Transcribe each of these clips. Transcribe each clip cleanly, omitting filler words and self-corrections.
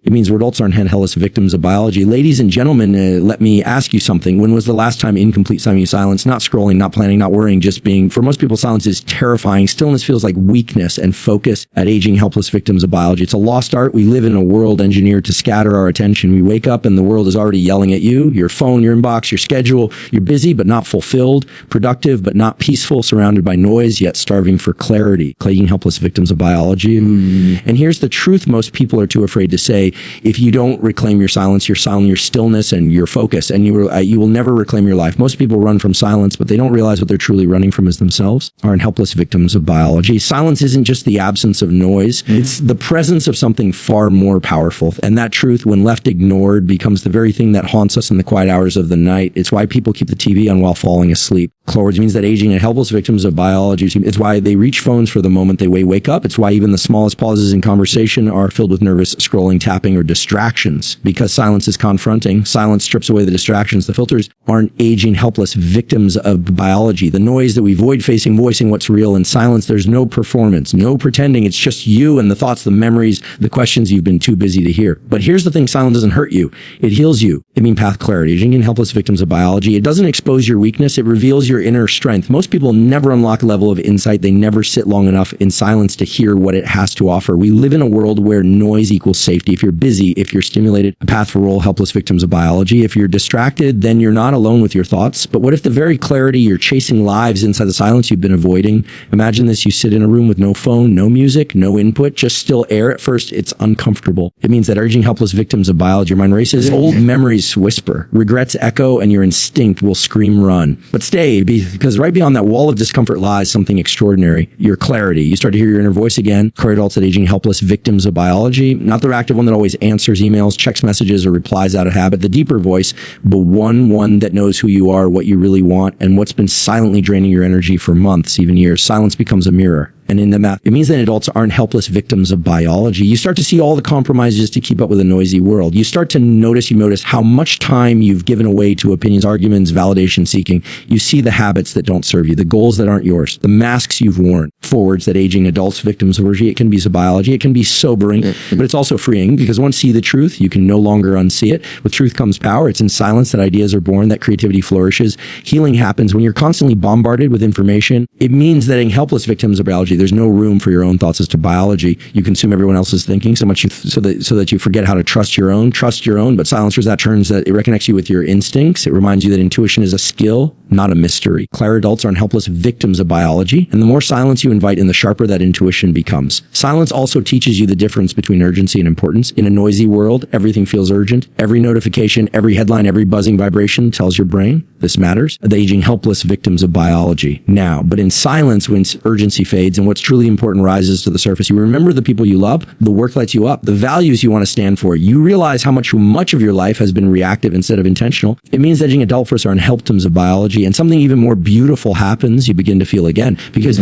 It means we're adults aren't helpless victims of biology. Ladies and gentlemen, let me ask you something. When was the last time in complete silence, not scrolling, not planning, not worrying, just being? For most people, silence is terrifying. Stillness feels like weakness and focus. At aging helpless victims of biology, it's a lost art. We live in a world engineered to scatter our attention. We wake up and the world is already yelling at you. Your phone, your inbox, your schedule. You're busy but not fulfilled, productive but not peaceful, surrounded by noise yet starving for clarity. Aging helpless victims of biology. And here's the truth most people are too afraid to say. If you don't reclaim your silence, your stillness, and your focus, and you will never reclaim your life. Most people run from silence, but they don't realize what they're truly running from is themselves. Aren't helpless victims of biology. Silence isn't just the absence of noise. It's the presence of something far more powerful. And that truth, when left ignored, becomes the very thing that haunts us in the quiet hours of the night. It's why people keep the TV on while falling asleep. Chlorwords means that aging and helpless victims of biology, it's why they reach phones for the moment they wake up. It's why even the smallest pauses in conversation are filled with nervous scrolling, tapping, or distractions. Because silence is confronting. Silence strips away the distractions. The filters aren't aging helpless victims of biology. The noise that we avoid facing, voicing what's real. In silence, there's no performance, no pretending. It's just you and the thoughts, the memories, the questions you've been too busy to hear. But here's the thing, silence doesn't hurt you. It heals you. It means path clarity. Aging and helpless victims of biology. It doesn't expose your weakness. It reveals your inner strength. Most people never unlock a level of insight. They never sit long enough in silence to hear what it has to offer. We live in a world where noise equals safety. If you're busy, if you're stimulated, a path for all helpless victims of biology. If you're distracted, then you're not alone with your thoughts. But what if the very clarity you're chasing lives inside the silence you've been avoiding? Imagine this. You sit in a room with no phone, no music, no input, just still air. At first, it's uncomfortable. It means that aging helpless victims of biology, your mind races, old memories whisper, regrets echo, and your instinct will scream run. But stay, because right beyond that wall of discomfort lies something extraordinary. Your clarity. You start to hear your inner voice again. Career adults at aging helpless victims of biology, not the reactive one that always answers emails, checks messages, or replies out of habit. The deeper voice, the one that knows who you are, what you really want, and what's been silently draining your energy for months, even years. Silence becomes a mirror. And in the math, it means that adults aren't helpless victims of biology. You start to see all the compromises to keep up with a noisy world. You start to notice how much time you've given away to opinions, arguments, validation seeking. You see the habits that don't serve you, the goals that aren't yours, the masks you've worn. Forwards that aging adults victims of biology. It can be biology. It can be sobering, but it's also freeing because once you see the truth, you can no longer unsee it. With truth comes power. It's in silence that ideas are born, that creativity flourishes. Healing happens when you're constantly bombarded with information. It means that in helpless victims of biology, there's no room for your own thoughts as to biology. You consume everyone else's thinking so much so that you forget how to trust your own. But silencers that turns that it reconnects you with your instincts. It reminds you that intuition is a skill, not a mystery. Clear adults aren't helpless victims of biology, and the more silence you invite in, the sharper that intuition becomes. Silence also teaches you the difference between urgency and importance. In a noisy world, everything feels urgent. Every notification, every headline, every buzzing vibration tells your brain this matters. The aging helpless victims of biology now. But in silence, when urgency fades and what's truly important rises to the surface, you remember the people you love, the work lights you up, the values you want to stand for. You realize how much of your life has been reactive instead of intentional. It means that aging adults are in helptoms of biology, and something even more beautiful happens. You begin to feel again, because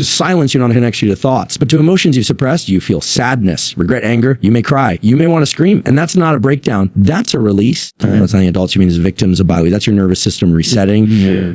silence you're not connects you to thoughts, but to emotions you've suppressed. You feel sadness, regret, anger. You may cry. You may want to scream, and that's not a breakdown. That's a release. That's not the adults you mean as victims of biology. That's your nervous system resetting,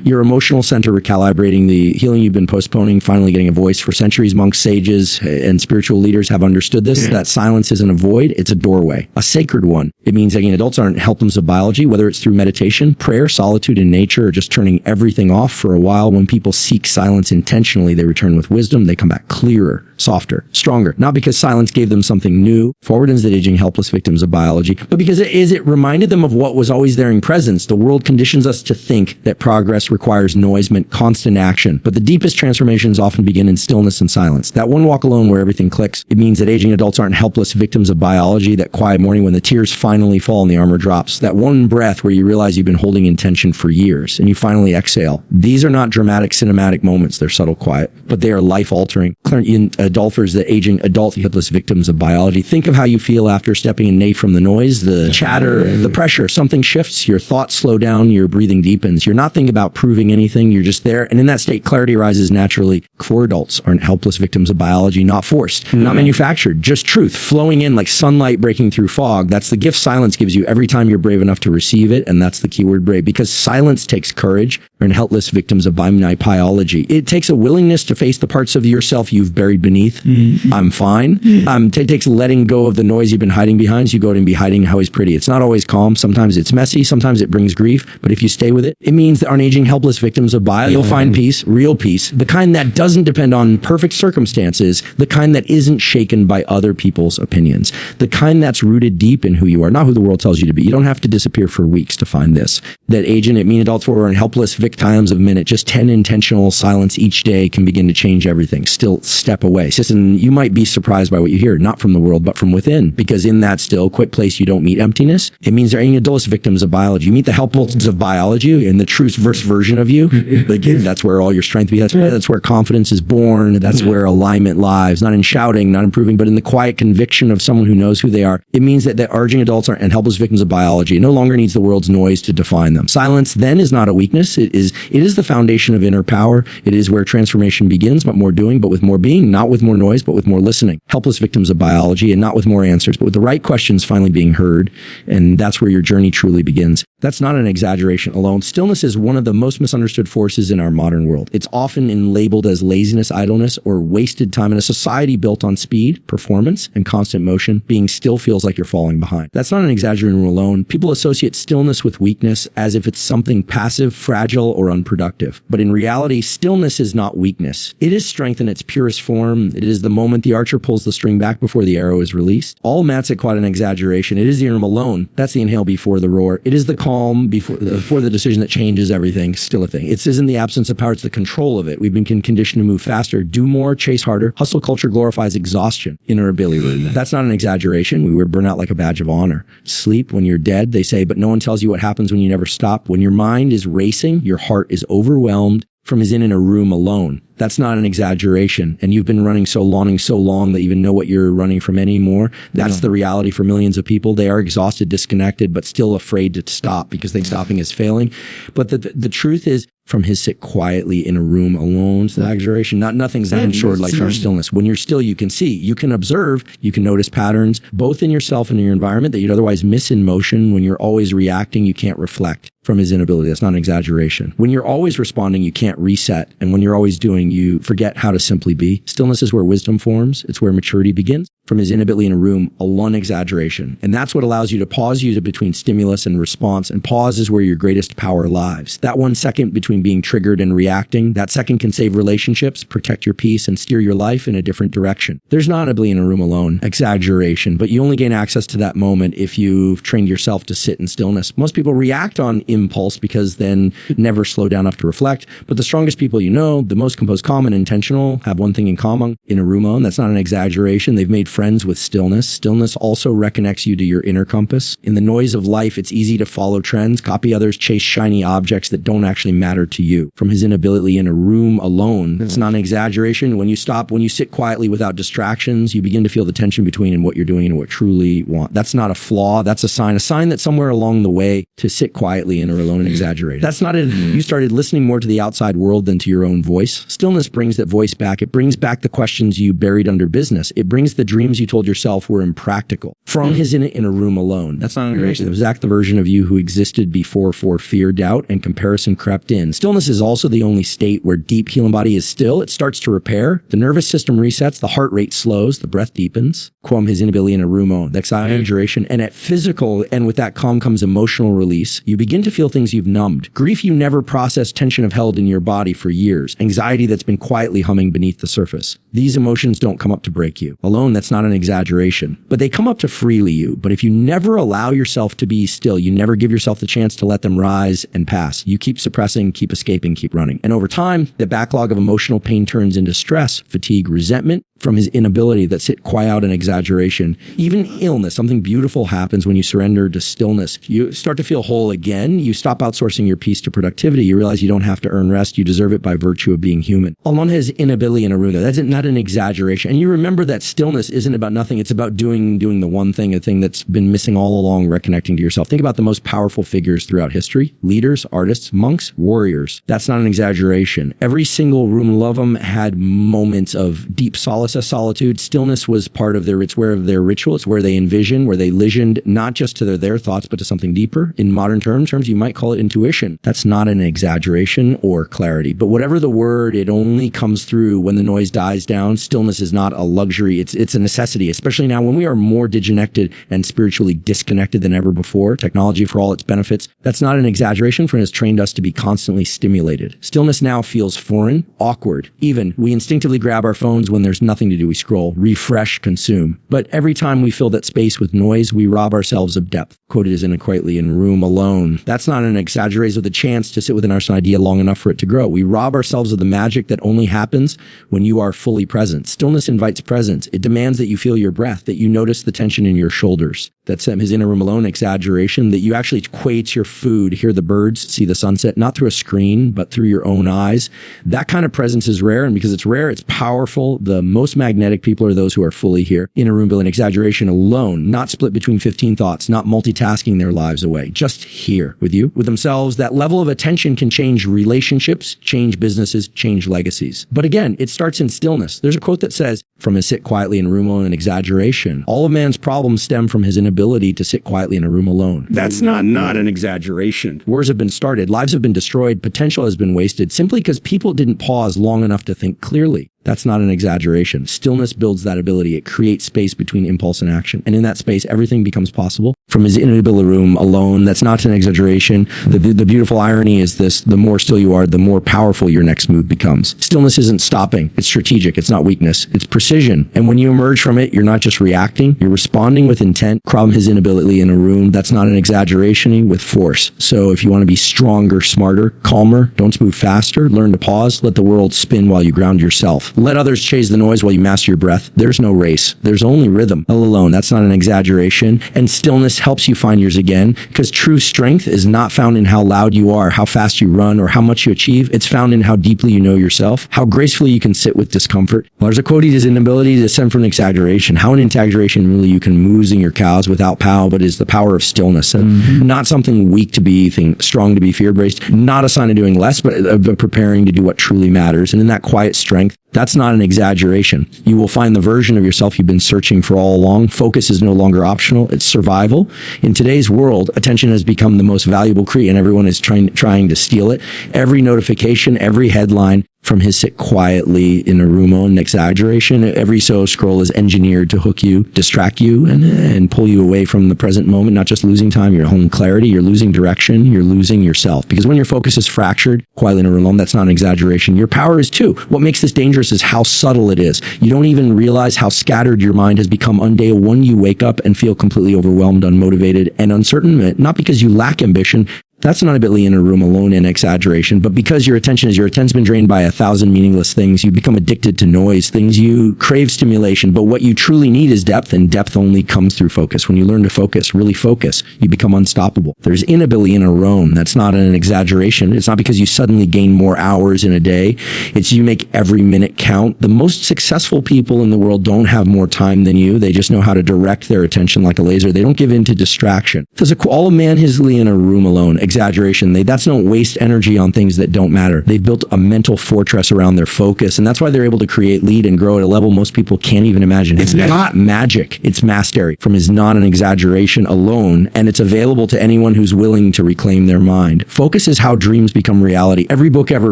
your emotional center recalibrating, the healing you've been postponing, finally getting a voice. For centuries, monks, sages, and spiritual leaders have understood this, that silence isn't a void, it's a doorway, a sacred one. It means that adults aren't helptoms of biology, whether it's through meditation, prayer, solitude in nature, or just turning everything off for a while. When people seek silence intentionally, they return with wisdom. They come back clearer, softer, stronger, not because silence gave them something new, forward into the aging helpless victims of biology, but because it reminded them of what was always there in presence. The world conditions us to think that progress requires noise, meant constant action, but the deepest transformations often begin in stillness and silence. That one walk alone where everything clicks. It means that aging adults aren't helpless victims of biology. That quiet morning when the tears finally fall and the armor drops. That one breath where you realize you've been holding intention for years and you finally exhale. These are not dramatic cinematic moments. They're subtle, quiet, but they are life-altering. In adulters, the aging adult helpless victims of biology. Think of how you feel after stepping away from the noise, the chatter, the pressure. Something shifts. Your thoughts slow down. Your breathing deepens. You're not thinking about proving anything. You're just there. And in that state, clarity rises naturally. Core adults aren't helpless victims of biology, not forced, not manufactured, just truth flowing in like sunlight breaking through fog. That's the gift silence gives you every time you're brave enough to receive it. And that's the keyword, brave, because silence takes courage. You're helpless victims of biology. It takes a willingness to face the parts of yourself you've buried beneath beneath. I'm fine. It takes letting go of the noise you've been hiding behind. So you go out and be hiding how he's pretty. It's not always calm. Sometimes it's messy. Sometimes it brings grief. But if you stay with it, it means that unaging, helpless victims of biology, you'll find peace, real peace, the kind that doesn't depend on perfect circumstances, the kind that isn't shaken by other people's opinions, the kind that's rooted deep in who you are, not who the world tells you to be. You don't have to disappear for weeks to find this. That agent, it means adults who are in helpless victims of minute, just 10 intentional silence each day can begin to change everything. Still step away. And you might be surprised by what you hear, not from the world, but from within, because in that still, quiet place, you don't meet emptiness. It means they're adults victims of biology. You meet the helpless of biology and the truth version of you. That's where all your strength be. That's where confidence is born. That's where alignment lies, not in shouting, not improving, but in the quiet conviction of someone who knows who they are. It means that urging adults and helpless victims of biology no longer needs the world's noise to define them. Silence then is not a weakness. It is the foundation of inner power. It is where transformation begins, but more doing, but with more being, not with more noise, but with more listening. Helpless victims of biology, and not with more answers, but with the right questions finally being heard. And that's where your journey truly begins. That's not an exaggeration alone. Stillness is one of the most misunderstood forces in our modern world. It's often labeled as laziness, idleness, or wasted time in a society built on speed, performance, and constant motion. Being still feels like you're falling behind. That's not an exaggeration alone. People associate stillness with weakness as if it's something passive, fragile, or unproductive. But in reality, stillness is not weakness. It is strength in its purest form. It is the moment the archer pulls the string back before the arrow is released. All Matt's quite an exaggeration. It is the interim alone. That's the inhale before the roar. It is the calm before the decision that changes everything. Still a thing. It isn't the absence of power. It's the control of it. We've been conditioned to move faster, do more, chase harder. Hustle culture glorifies exhaustion, inner ability. That's not an exaggeration. We wear burnout like a badge of honor. Sleep when you're dead, they say, but no one tells you what happens when you never stop. When your mind is racing, your heart is overwhelmed. From is in a room alone. That's not an exaggeration. And you've been running so long that you even know what you're running from anymore. That's the reality for millions of people. They are exhausted, disconnected, but still afraid to stop because they think stopping is failing. But the truth is, from his sit quietly in a room alone, to the exaggeration, nothing's ensured like our stillness. When you're still, you can see, you can observe, you can notice patterns, both in yourself and in your environment that you'd otherwise miss in motion. When you're always reacting, you can't reflect. From his inability. That's not an exaggeration. When you're always responding, you can't reset. And when you're always doing, you forget how to simply be. Stillness is where wisdom forms. It's where maturity begins. From his inability in a room, a one exaggeration. And that's what allows you to pause between stimulus and response. And pause is where your greatest power lies. That 1 second between being triggered and reacting, that second can save relationships, protect your peace, and steer your life in a different direction. There's not ability in a room alone, exaggeration, but you only gain access to that moment if you've trained yourself to sit in stillness. Most people react on impulse because then never slow down enough to reflect. But the strongest people you know, the most composed, calm, and intentional, have one thing in common in a room alone. That's not an exaggeration. They've made friends with stillness. Stillness also reconnects you to your inner compass. In the noise of life, it's easy to follow trends, copy others, chase shiny objects that don't actually matter to you. From his inability in a room alone, it's not an exaggeration. When you sit quietly without distractions, you begin to feel the tension between what you're doing and what truly want. That's not a flaw. That's a sign that somewhere along the way to sit quietly in or alone and exaggerate. That's not it. You started listening more to the outside world than to your own voice. Stillness brings that voice back. It brings back the questions you buried under business. It brings the dreams you told yourself were impractical. From his in a room alone. That's not an exaggeration. It was the version of you who existed before fear, doubt, and comparison crept in. Stillness is also the only state where deep healing body is still. It starts to repair. The nervous system resets. The heart rate slows. The breath deepens. Quam his inability in a room alone. That's exaggeration. And at physical, and with that calm comes emotional release. You begin to feel things you've numbed. Grief you never processed, tension have held in your body for years. Anxiety that's been quietly humming beneath the surface. These emotions don't come up to break you. Alone, that's not an exaggeration. But they come up to freely you. But if you never allow yourself to be still, you never give yourself the chance to let them rise and pass. You keep suppressing, keep escaping, keep running. And over time, the backlog of emotional pain turns into stress, fatigue, resentment, from his inability that sit quiet and exaggeration. Even illness, something beautiful happens when you surrender to stillness. You start to feel whole again. You stop outsourcing your peace to productivity. You realize you don't have to earn rest. You deserve it by virtue of being human. Alon has inability in a room. That's not an exaggeration. And you remember that stillness isn't about nothing. It's about doing the one thing, a thing that's been missing all along, reconnecting to yourself. Think about the most powerful figures throughout history. Leaders, artists, monks, warriors. That's not an exaggeration. Every single room of them had moments of deep solace, solitude. Stillness was part of their ritual. It's where they envision, where they listened, not just to their thoughts, but to something deeper. In modern terms, you might call it intuition. That's not an exaggeration or clarity. But whatever the word, it only comes through when the noise dies down. Stillness is not a luxury. It's a necessity, especially now when we are more disconnected and spiritually disconnected than ever before. Technology, for all its benefits, that's not an exaggeration, for it has trained us to be constantly stimulated. Stillness now feels foreign, awkward. Even we instinctively grab our phones when there's nothing to do. We scroll, refresh, consume. But every time we fill that space with noise, we rob ourselves of depth. Quoted as quietly in a room alone. That's not an exaggeration of the chance to sit with an idea long enough for it to grow. We rob ourselves of the magic that only happens when you are fully present. Stillness invites presence. It demands that you feel your breath, that you notice the tension in your shoulders. That's his in a room alone exaggeration, that you actually equate your food, hear the birds, see the sunset, not through a screen, but through your own eyes. That kind of presence is rare, and because it's rare, it's powerful. The most magnetic people are those who are fully here. In a room building exaggeration alone, not split between 15 thoughts, not multitasking their lives away, just here with you, with themselves. That level of attention can change relationships, change businesses, change legacies. But again, it starts in stillness. There's a quote that says, from his sit quietly in a room alone, an exaggeration. All of man's problems stem from his inability to sit quietly in a room alone. That's not an exaggeration. Wars have been started, lives have been destroyed, potential has been wasted simply because people didn't pause long enough to think clearly. That's not an exaggeration. Stillness builds that ability. It creates space between impulse and action. And in that space, everything becomes possible. From his inability room alone, that's not an exaggeration. The beautiful irony is this: the more still you are, the more powerful your next move becomes. Stillness isn't stopping. It's strategic. It's not weakness. It's precision. And when you emerge from it, you're not just reacting. You're responding with intent. From his inability in a room, that's not an exaggeration, with force. So if you want to be stronger, smarter, calmer, don't move faster, learn to pause, let the world spin while you ground yourself. Let others chase the noise while you master your breath. There's no race. There's only rhythm. All alone. That's not an exaggeration. And stillness helps you find yours again, because true strength is not found in how loud you are, how fast you run, or how much you achieve. It's found in how deeply you know yourself, how gracefully you can sit with discomfort. Well, there's a quote, his inability to descend from an exaggeration. How an exaggeration really you can moozing your cows without pow, but is the power of stillness. Not something weak to be, strong to be fear-based. Not a sign of doing less, but of preparing to do what truly matters. And in that quiet strength, that's not an exaggeration. You will find the version of yourself you've been searching for all along. Focus is no longer optional. It's survival. In today's world, attention has become the most valuable creature, and everyone is trying to steal it. Every notification, every headline, from his sit quietly in a room on exaggeration, every scroll is engineered to hook you, distract you, and pull you away from the present moment. Not just losing time, you're holding clarity, you're losing direction, you're losing yourself. Because when your focus is fractured, quietly in a room alone, that's not an exaggeration. Your power is too. What makes this dangerous is how subtle it is. You don't even realize how scattered your mind has become on day one you wake up and feel completely overwhelmed, unmotivated, and uncertain. Not because you lack ambition. That's not ability in a room alone and exaggeration, but because your attention's been drained by 1,000 meaningless things, you become addicted to noise, things you crave stimulation, but what you truly need is depth, and depth only comes through focus. When you learn to focus, really focus, you become unstoppable. There's inability in a room. That's not an exaggeration. It's not because you suddenly gain more hours in a day. It's you make every minute count. The most successful people in the world don't have more time than you. They just know how to direct their attention like a laser. They don't give in to distraction. There's all a man is in a room alone. Exaggeration. That's don't waste energy on things that don't matter. They've built a mental fortress around their focus, and that's why they're able to create, lead, and grow at a level most people can't even imagine. It's not magic. It's mastery. From is not an exaggeration alone, and it's available to anyone who's willing to reclaim their mind. Focus is how dreams become reality. Every book ever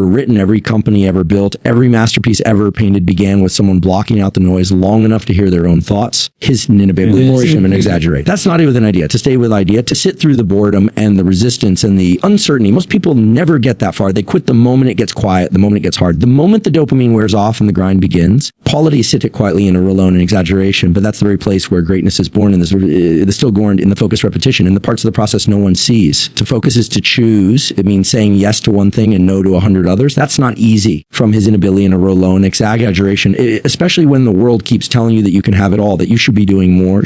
written, every company ever built, every masterpiece ever painted began with someone blocking out the noise long enough to hear their own thoughts. His inability and exaggerate. That's not even an idea. To stay with idea, to sit through the boredom and the resistance and the uncertainty. Most people never get that far. They quit the moment it gets quiet, the moment it gets hard. The moment the dopamine wears off and the grind begins, qualities sit it quietly in a alone and exaggeration, but that's the very place where greatness is born, and it's still born in the focus repetition, in the parts of the process no one sees. To focus is to choose. It means saying yes to one thing and no to 100 others. That's not easy. From his inability in a alone exaggeration, especially when the world keeps telling you that you can have it all, that you should be doing more,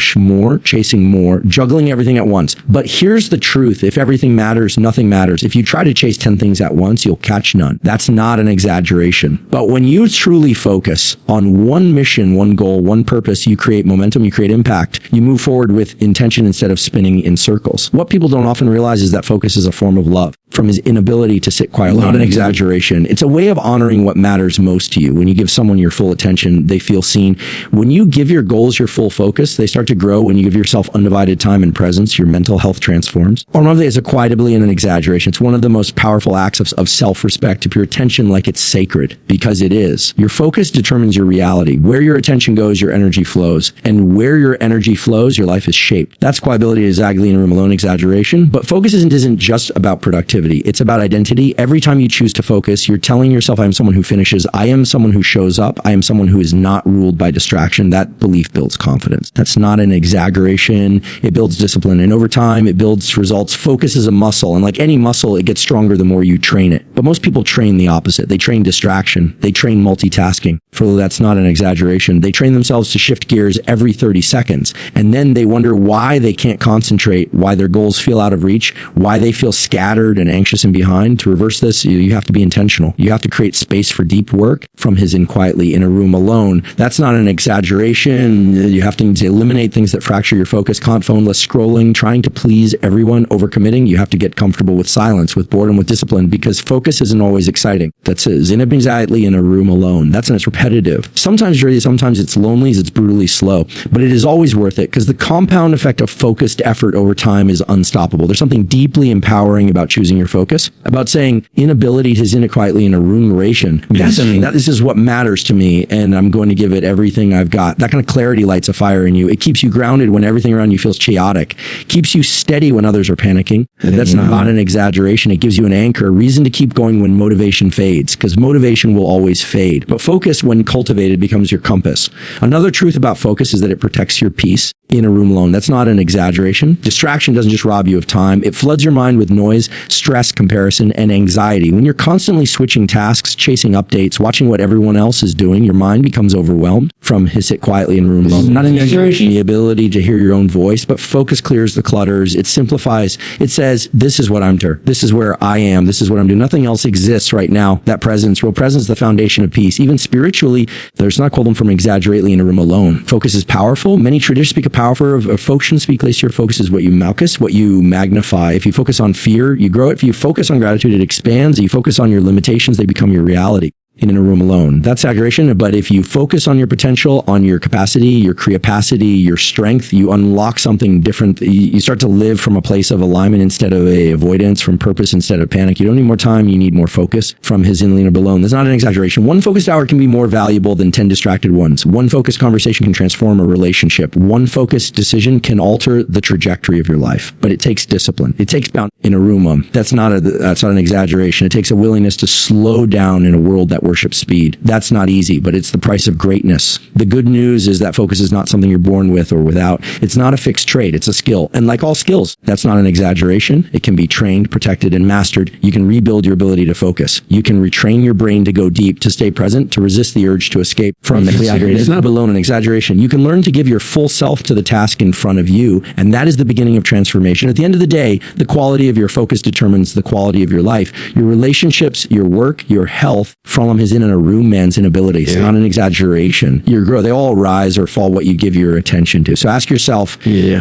chasing more, juggling everything at once. But here's the truth. If everything matters, nothing matters. If you try to chase 10 things at once, you'll catch none. That's not an exaggeration. But when you truly focus on one mission, one goal, one purpose, you create momentum, you create impact. You move forward with intention instead of spinning in circles. What people don't often realize is that focus is a form of love. From his inability to sit quietly, not an exaggeration. It's a way of honoring what matters most to you. When you give someone your full attention, they feel seen. When you give your goals your full focus, they start to grow. When you give yourself undivided time and presence, your mental health transforms. Or another is a quiet ability in an exaggeration. It's one of the most powerful acts of self-respect to pure attention, like it's sacred, because it is. Your focus determines your reality. Where your attention goes, your energy flows. And where your energy flows, your life is shaped. That's quality exactly in a room alone exaggeration. But focus isn't just about productivity. It's about identity. Every time you choose to focus, you're telling yourself, I am someone who finishes. I am someone who shows up. I am someone who is not ruled by distraction. That belief builds confidence. That's not an exaggeration. It builds discipline. And over time, it builds results. Focus is a muscle. And like any muscle, it gets stronger the more you train it. But most people train the opposite. They train distraction. They train multitasking. For that's not an exaggeration. They train themselves to shift gears every 30 seconds. And then they wonder why they can't concentrate, why their goals feel out of reach, why they feel scattered and anxious and behind. To reverse this, you have to be intentional. You have to create space for deep work from his in quietly in a room alone. That's not an exaggeration. You have to eliminate things that fracture your focus. Can't phone, less scrolling, trying to please everyone, overcommitting. You have to get comfortable with silence, with boredom, with discipline, because focus isn't always exciting. That's it. Anxiety in a room alone. That's when it's repetitive. Sometimes it's lonely, it's brutally slow, but it is always worth it because the compound effect of focused effort over time is unstoppable. There's something deeply empowering about choosing your focus, about saying inability to zin it quietly in a rumination. This is what matters to me, and I'm going to give it everything I've got. That kind of clarity lights a fire in you. It keeps you grounded when everything around you feels chaotic. Keeps you steady when others are panicking. That's not an exaggeration. It gives you an anchor, a reason to keep going when motivation fades, because motivation will always fade. But focus, when cultivated, becomes your compass. Another truth about focus is that it protects your peace in a room alone. That's not an exaggeration. Distraction doesn't just rob you of time. It floods your mind with noise, stress, comparison, and anxiety. When you're constantly switching tasks, chasing updates, watching what everyone else is doing, your mind becomes overwhelmed from sit quietly in a room alone. Not an exaggeration. The ability to hear your own voice, but focus clears the clutters. It simplifies. It says, this is what I'm doing. This is where I am. This is what I'm doing. Nothing else exists right now. That presence, real presence, is the foundation of peace. Even spiritually, there's not called them from exaggerately in a room alone. Focus is powerful. Many traditions speak of power of function. Speak place. Your focus is what you magnify. If you focus on fear, you grow it. If you focus on gratitude, it expands. If you focus on your limitations, they become your reality. In a room alone. That's exaggeration, but if you focus on your potential, on your capacity, your capacity, your strength, you unlock something different. You start to live from a place of alignment instead of avoidance, from purpose instead of panic. You don't need more time, you need more focus from his in lean or alone. That's not an exaggeration. One focused hour can be more valuable than 10 distracted ones. One focused conversation can transform a relationship. One focused decision can alter the trajectory of your life, but it takes discipline. It takes bound in a room. That's not an exaggeration. It takes a willingness to slow down in a world that worships speed. That's not easy, but it's the price of greatness. The good news is that focus is not something you're born with or without. It's not a fixed trait. It's a skill. And like all skills, that's not an exaggeration. It can be trained, protected, and mastered. You can rebuild your ability to focus. You can retrain your brain to go deep, to stay present, to resist the urge to escape from the exaggeration. It's not alone an exaggeration. You can learn to give your full self to the task in front of you, and that is the beginning of transformation. At the end of the day, the quality of your focus determines the quality of your life. Your relationships, your work, your health, from his in a room man's inability. It's not an exaggeration. Your growth, they all rise or fall what you give your attention to. So ask yourself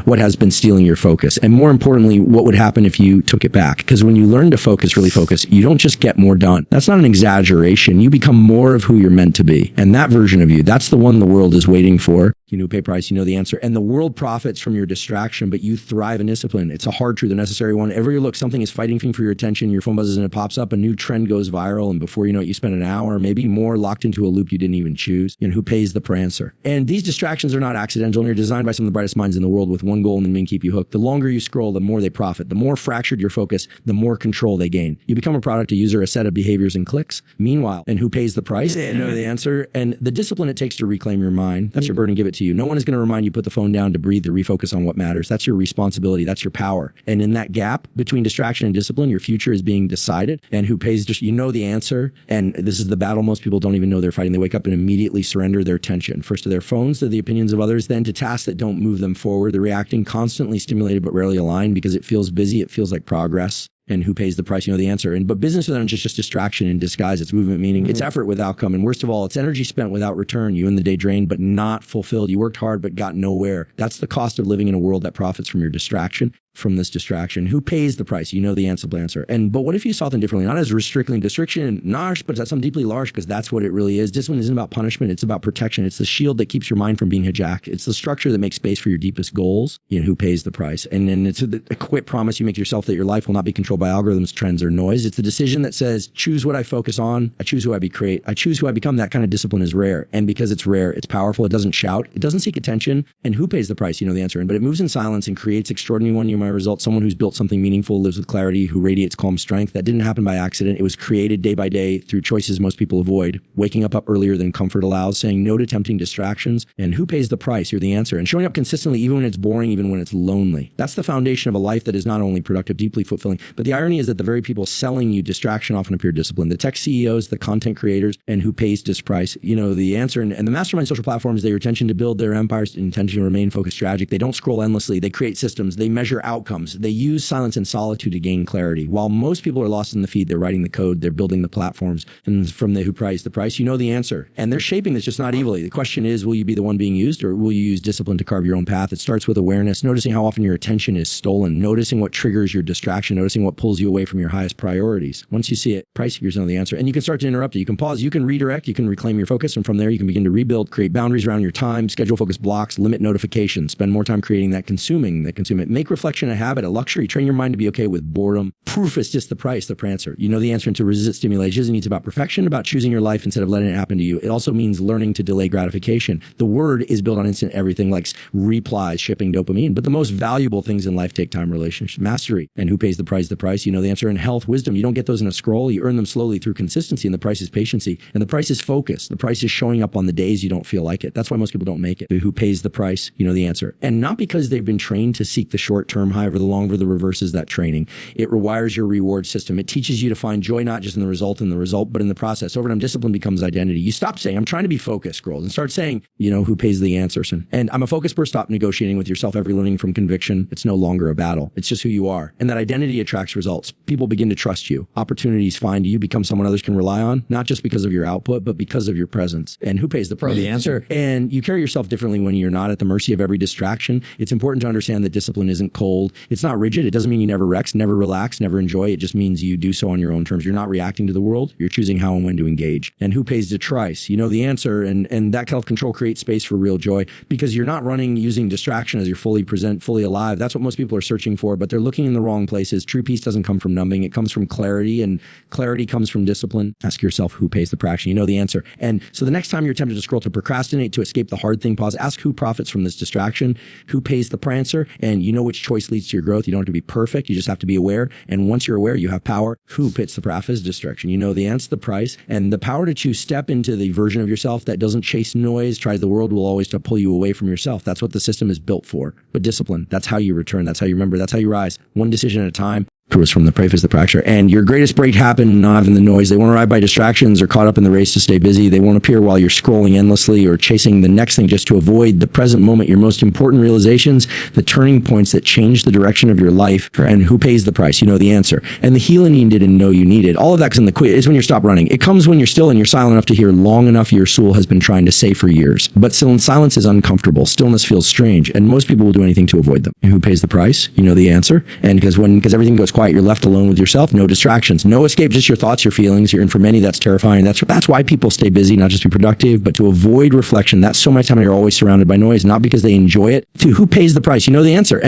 what has been stealing your focus. And more importantly, what would happen if you took it back? Because when you learn to focus, really focus, you don't just get more done. That's not an exaggeration. You become more of who you're meant to be. And that version of you, that's the one the world is waiting for. You pay price, you know the answer. And the world profits from your distraction, but you thrive in discipline. It's a hard truth, a necessary one. Every you look, something is fighting for your attention. Your phone buzzes and it pops up. A new trend goes viral. And before you know it, you spend an hour, maybe more, locked into a loop you didn't even choose. Who pays the prancer? And these distractions are not accidental. They're designed by some of the brightest minds in the world with one goal and the main keep you hooked. The longer you scroll, the more they profit. The more fractured your focus, the more control they gain. You become a product, a user, a set of behaviors and clicks. Meanwhile, and who pays the price? You know the answer. And the discipline it takes to reclaim your mind, that's your burden, give it to you. No one is going to remind you put the phone down to breathe, to refocus on what matters. That's your responsibility. That's your power. And in that gap between distraction and discipline, your future is being decided. And who pays, you know the answer. And this is the battle most people don't even know they're fighting. They wake up and immediately surrender their attention. First to their phones, to the opinions of others, then to tasks that don't move them forward. They're reacting, constantly stimulated but rarely aligned because it feels busy. It feels like progress. And who pays the price? You know the answer. But business for them is just distraction in disguise. It's movement, meaning it's effort with outcome. And worst of all, it's energy spent without return. You in the day drained, but not fulfilled. You worked hard, but got nowhere. That's the cost of living in a world that profits from your distraction. from this distraction? Who pays the price? You know the answer. But what if you saw them differently? Not as restricting distraction, but as something deeply large, because that's what it really is. Discipline isn't about punishment. It's about protection. It's the shield that keeps your mind from being hijacked. It's the structure that makes space for your deepest goals. Who pays the price? And then it's a quick promise you make yourself that your life will not be controlled by algorithms, trends, or noise. It's the decision that says, choose what I focus on. I choose who I create. I choose who I become. That kind of discipline is rare. And because it's rare, it's powerful. It doesn't shout. It doesn't seek attention. And who pays the price? You know the answer. But it moves in silence and creates extraordinary one-year results. Someone who's built something meaningful, lives with clarity, who radiates calm strength. That didn't happen by accident. It was created day by day through choices most people avoid. Waking up earlier than comfort allows, saying no to tempting distractions. And who pays the price? You're the answer. And showing up consistently, even when it's boring, even when it's lonely. That's the foundation of a life that is not only productive, deeply fulfilling, but the irony is that the very people selling you distraction often appear disciplined. The tech CEOs, the content creators, and who pays this price? You know the answer. And the mastermind social platforms, their intention to build their empires, intention to remain focused, strategic. They don't scroll endlessly. They create systems. They measure outcomes. They use silence and solitude to gain clarity. While most people are lost in the feed, they're writing the code, they're building the platforms. And from the who pays the price, you know the answer. And they're shaping this just not evilly. The question is, will you be the one being used, or will you use discipline to carve your own path? It starts with awareness, noticing how often your attention is stolen, noticing what triggers your distraction, noticing what pulls you away from your highest priorities. Once you see it, price figures know the answer. And you can start to interrupt it. You can pause, you can redirect, you can reclaim your focus. And from there, you can begin to rebuild, create boundaries around your time, schedule focus blocks, limit notifications, spend more time creating that consuming it. Make reflection a habit, a luxury. Train your mind to be okay with boredom. Proof is just the price, the answer. You know the answer. And to resist stimulation isn't it's about perfection, about choosing your life instead of letting it happen to you. It also means learning to delay gratification. The word is built on instant everything like replies, shipping dopamine. But the most valuable things in life take time, relationship, mastery. And who pays the price? The price. You know the answer. In health, wisdom, you don't get those in a scroll. You earn them slowly through consistency. And the price is patiency. And the price is focus. The price is showing up on the days you don't feel like it. That's why most people don't make it. Who pays the price? You know the answer. And not because they've been trained to seek the short-term high, or the longer the reverse is that training. It rewires your reward system. It teaches you to find joy not just in the result, but in the process. Over time, discipline becomes identity. You stop saying, I'm trying to be focused, scrolls, and start saying, who pays the answer? And I'm a focused person. Stop negotiating with yourself every living from conviction. It's no longer a battle. It's just who you are. And that identity attracts results. People begin to trust you. Opportunities find you, become someone others can rely on, not just because of your output, but because of your presence. And who pays the price? The answer. And you carry yourself differently when you're not at the mercy of every distraction. It's important to understand that discipline isn't cold. It's not rigid. It doesn't mean you never rest, never relax, never enjoy. It just means you do so on your own terms. You're not reacting to the world. You're choosing how and when to engage. And who pays the price? You know the answer. And that self-control creates space for real joy, because you're not running using distraction as you're fully present, fully alive. That's what most people are searching for, but they're looking in the wrong places. True peace doesn't come from numbing. It comes from clarity, and clarity comes from discipline. Ask yourself, who pays the price? You know the answer. And so the next time you're tempted to scroll, to procrastinate, to escape the hard thing, pause, ask who profits from this distraction, who pays the prancer, and you know which choice leads to your growth. You don't have to be perfect. You just have to be aware. And once you're aware, you have power. Who pays the profit? Distraction. You know the answer, the price, and the power to choose. Step into the version of yourself that doesn't chase noise, tries the world will always to pull you away from yourself. That's what the system is built for. But discipline, that's how you return. That's how you remember. That's how you rise. One decision at a time. Was from the preface, the fracture. And your greatest break happened not having the noise. They won't arrive by distractions or caught up in the race to stay busy. They won't appear while you're scrolling endlessly or chasing the next thing just to avoid the present moment, your most important realizations, the turning points that change the direction of your life. And who pays the price? You know the answer. And the healing you didn't know you needed. All of that, because in the quit is when you stop running. It comes when you're still and you're silent enough to hear long enough your soul has been trying to say for years. But still, silence is uncomfortable. Stillness feels strange. And most people will do anything to avoid them. And who pays the price? You know the answer. And because everything goes quiet, you're left alone with yourself, no distractions, no escape, just your thoughts, your feelings. And for many, that's terrifying. That's why people stay busy, not just be productive, but to avoid reflection. That's so much time you're always surrounded by noise, not because they enjoy it. To who pays the price? You know the answer.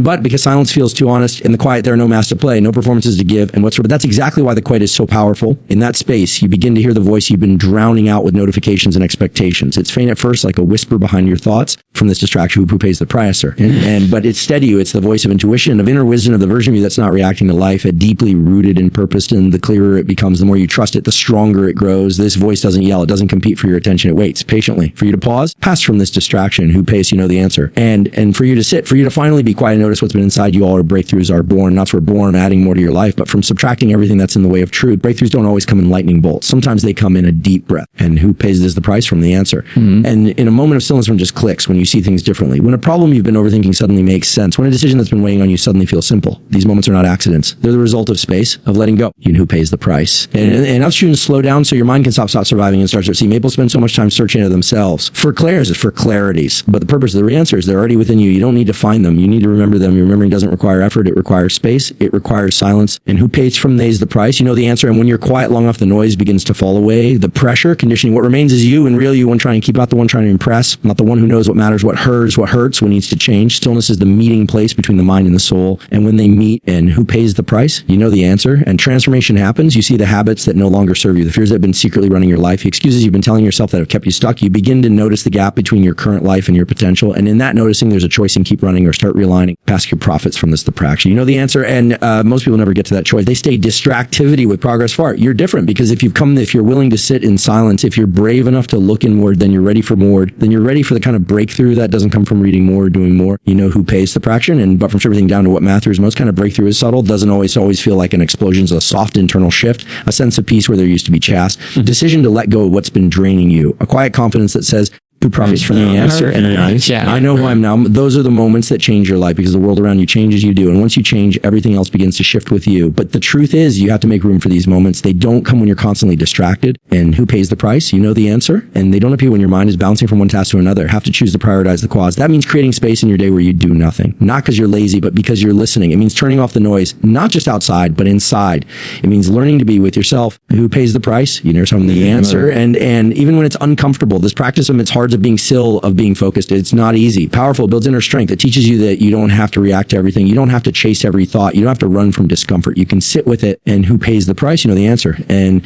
But because silence feels too honest, in the quiet, there are no masks to play, no performances to give, and whatsoever. That's exactly why the quiet is so powerful. In that space, you begin to hear the voice you've been drowning out with notifications and expectations. It's faint at first, like a whisper behind your thoughts from this distraction. Who pays the price? But it's steady you. It's the voice of intuition, of inner wisdom, of the version of you that's not reacting to life, deeply rooted in purpose. And the clearer it becomes, the more you trust it, the stronger it grows. This voice doesn't yell. It doesn't compete for your attention. It waits patiently for you to pause, pass from this distraction. Who pays? You know the answer. And for you to sit, for you to finally be quiet and notice what's been inside you. All our breakthroughs are born, not for born adding more to your life, but from subtracting everything that's in the way of truth. Breakthroughs don't always come in lightning bolts. Sometimes they come in a deep breath. And who pays is the price from the answer. Mm-hmm. And in a moment of stillness, when it just clicks, when you see things differently, when a problem you've been overthinking suddenly makes sense, when a decision that's been weighing on you suddenly feels simple. These moments are not accidents. They're the result of space, of letting go. You know who pays the price. And other students slow down so your mind can stop surviving and start to see. People spend so much time searching into themselves for clarities. But the purpose of the answers, they're already within you. You don't need to find them. You need to remember them. Your remembering doesn't require effort. It requires space. It requires silence. And who pays from these the price? You know the answer. And when you're quiet long enough, the noise begins to fall away. The pressure, conditioning, what remains is you and real you, one trying to keep out, the one trying to impress, not the one who knows what matters, what hurts, what needs to change. Stillness is the meeting place between the mind and the soul. And when they meet, and who pays the price? You know the answer. And transformation happens. You see the habits that no longer serve you, the fears that have been secretly running your life, the excuses you've been telling yourself that have kept you stuck. You begin to notice the gap between your current life and your potential. And in that noticing, there's a choice in keep running or start realigning. Pass your profits from this to praction. You know the answer. And most people never get to that choice. They stay distractivity with progress far. You're different because if you're willing to sit in silence, if you're brave enough to look inward, then you're ready for more. Then you're ready for the kind of breakthrough that doesn't come from reading more or doing more. You know who pays the fraction. And but from everything down to what matters most, kind of breakthrough is subtle. Doesn't always feel like an explosion. It's a soft internal shift, a sense of peace where there used to be chaos, decision to let go of what's been draining you, a quiet confidence that says, who profits from the answer? And I know who I am now. Those are the moments that change your life because the world around you changes, you do. And once you change, everything else begins to shift with you. But the truth is you have to make room for these moments. They don't come when you're constantly distracted. And who pays the price? You know the answer. And they don't appear when your mind is bouncing from one task to another. Have to choose to prioritize the cause. That means creating space in your day where you do nothing. Not because you're lazy, but because you're listening. It means turning off the noise, not just outside, but inside. It means learning to be with yourself. Who pays the price? You know the answer. And even when it's uncomfortable, this practice amidst hearts of being still, of being focused, it's not easy. Powerful, builds inner strength. It teaches you that you don't have to react to everything. You don't have to chase every thought. You don't have to run from discomfort. You can sit with it. And who pays the price? You know the answer. And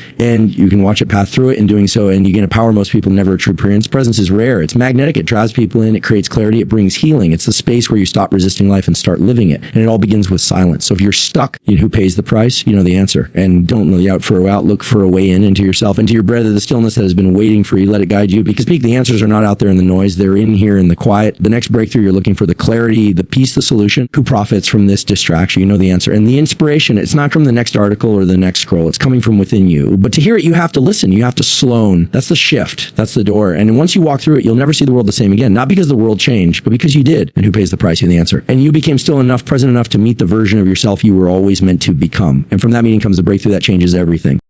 you can watch it path through it in doing so. And you gain a power most people never a true experience. Presence is rare. It's magnetic. It drives people in. It creates clarity. It brings healing. It's the space where you stop resisting life and start living it. And it all begins with silence. So if you're stuck, you know who pays the price? You know the answer. And don't look out for a way out. Look for a way in into yourself, into your breath of the stillness that has been waiting for you. Let it guide you. Because the answers are not out there in the noise. They're in here in the quiet. The next breakthrough, you're looking for the clarity, the peace, the solution. Who profits from this distraction? You know the answer. And the inspiration, it's not from the next article or the next scroll. It's coming from within you. But to hear it, you have to listen. You have to slow. That's the shift. That's the door. And once you walk through it, you'll never see the world the same again. Not because the world changed, but because you did. And who pays the price? You know the answer. And you became still enough, present enough to meet the version of yourself you were always meant to become. And from that meeting comes the breakthrough that changes everything.